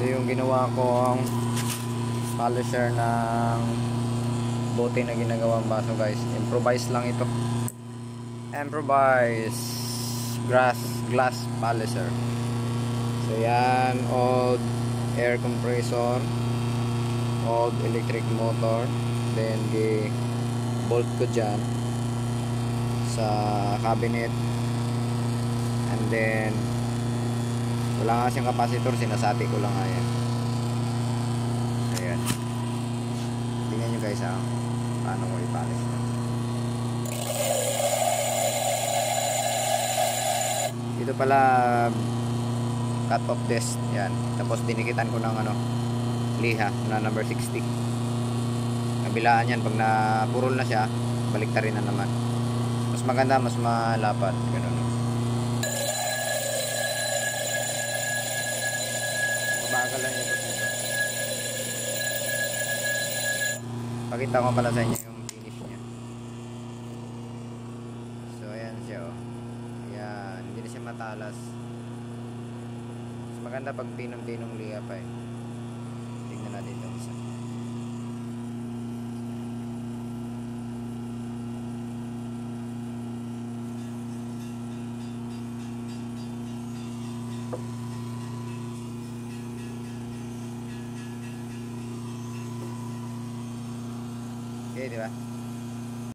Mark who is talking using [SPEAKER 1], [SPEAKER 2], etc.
[SPEAKER 1] Ito yung ginawa kong polisher ng bote na ginagawang baso guys. Improvise lang ito. Improvise glass polisher. So yan, old air compressor, old electric motor, then bolt ko dyan sa cabinet, and then wala nga siyang capacitor, sinasati ko lang nga yan. Ayan, tingnan nyo guys paano ko ipalis na. Dito pala cut off test yan, tapos dinikitan ko ng liha na number 60. Kabilaan yan, pag napurol na siya baliktarin na naman, mas maganda, mas malapad, ganun. Mabagal lang yung ikot nito. Pakita ko pala sa inyo yung finish nya. So ayan siya, oh. Ayan, hindi na siya matalas. Mas maganda pag tinong-tinong liha pa eh. Tignan natin itong isa. Okay, di ba?